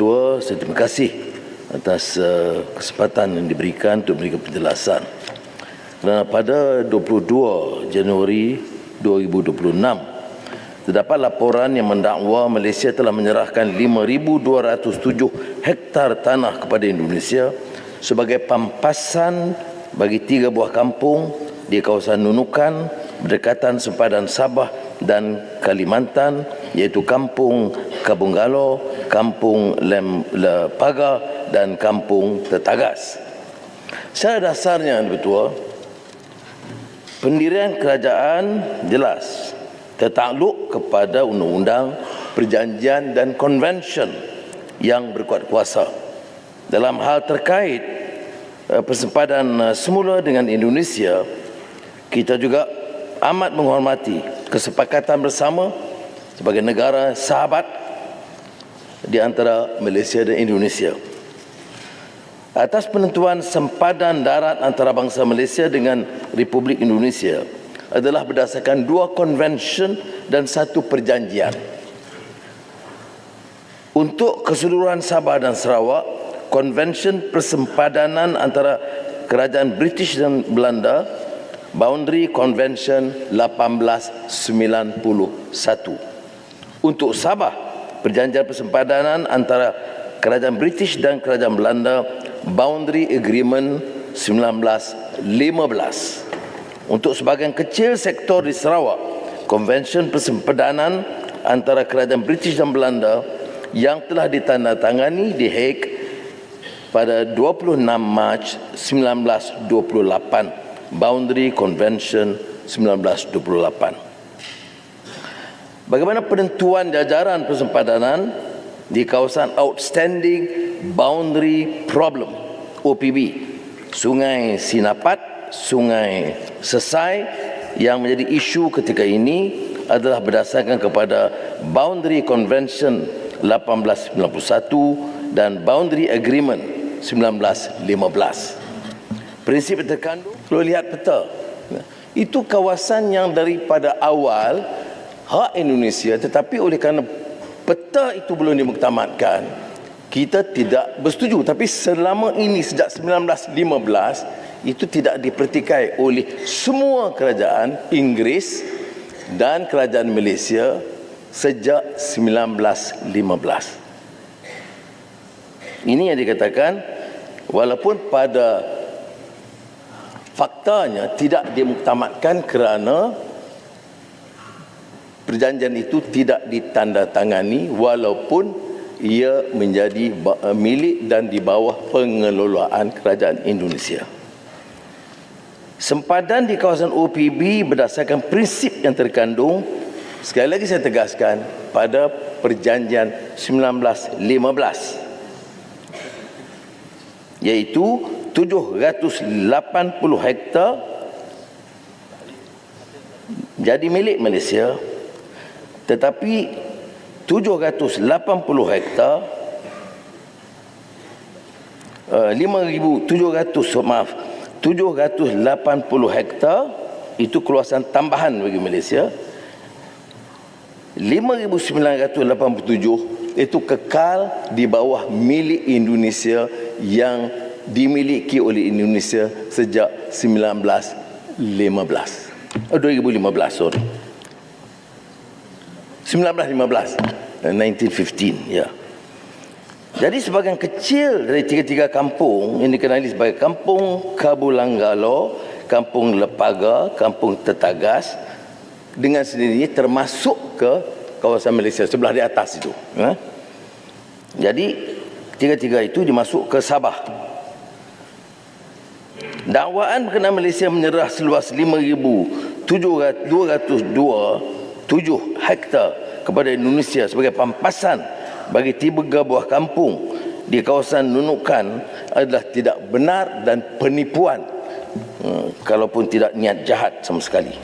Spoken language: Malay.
Ketua, saya terima kasih atas kesempatan yang diberikan untuk memberikan penjelasan. Pada 22 Januari 2026, terdapat laporan yang mendakwa Malaysia telah menyerahkan 5,207 hektar tanah kepada Indonesia sebagai pampasan bagi 3 buah kampung di kawasan Nunukan, berdekatan sempadan Sabah dan Kalimantan, iaitu Kampung Kabunggalo, Kampung Lepaga dan Kampung Tetagas. Secara dasarnya, Ketua, pendirian kerajaan jelas tertakluk kepada undang-undang, perjanjian dan konvensyen yang berkuat kuasa. Dalam hal terkait persempadan semula dengan Indonesia, kita juga amat menghormati kesepakatan bersama sebagai negara sahabat di antara Malaysia dan Indonesia. Atas penentuan sempadan darat antara bangsa Malaysia dengan Republik Indonesia adalah berdasarkan 2 konvensyen dan 1 perjanjian. Untuk keseluruhan Sabah dan Sarawak, konvensyen persempadanan antara kerajaan British dan Belanda, Boundary Convention 1891. Untuk Sabah, perjanjian persempadanan antara kerajaan British dan kerajaan Belanda, Boundary Agreement 1915. Untuk sebahagian kecil sektor di Sarawak, konvensyen persempadanan antara kerajaan British dan Belanda yang telah ditandatangani di Hague pada 26 Mac 1928, Boundary Convention 1928. Bagaimana penentuan jajaran persempadanan di kawasan Outstanding Boundary Problem OPB, Sungai Sinapat, Sungai Sesai yang menjadi isu ketika ini adalah berdasarkan kepada Boundary Convention 1891 dan Boundary Agreement 1915. Prinsip terkandung, kalau lihat peta, itu kawasan yang daripada awal hak Indonesia, tetapi oleh kerana peta itu belum dimuktamadkan, kita tidak bersetuju. Tapi selama ini sejak 1915 itu tidak dipertikai oleh semua kerajaan Inggeris dan kerajaan Malaysia sejak 1915. Ini yang dikatakan, walaupun pada faktanya tidak dimuktamadkan kerana perjanjian itu tidak ditandatangani, walaupun ia menjadi milik dan di bawah pengelolaan kerajaan Indonesia. Sempadan di kawasan OPB berdasarkan prinsip yang terkandung, sekali lagi saya tegaskan, pada perjanjian 1915, iaitu 780 hektar jadi milik Malaysia, tetapi 780 hektar 780 hektar itu keluasan tambahan bagi Malaysia. 5,987 itu kekal di bawah milik Indonesia yang dimiliki oleh Indonesia sejak 2015, sorry. 1915, ya. Jadi sebahagian kecil dari 3 kampung yang dikenali sebagai Kampung Kabunggalo, Kampung Lepaga, Kampung Tetagas dengan sendirinya termasuk ke kawasan Malaysia sebelah di atas itu. Jadi 3 itu dimasuk ke Sabah. Dakwaan berkenaan Malaysia menyerah seluas 5,207 hektar kepada Indonesia sebagai pampasan bagi 3 buah kampung di kawasan Nunukan adalah tidak benar dan penipuan, kalaupun tidak niat jahat sama sekali.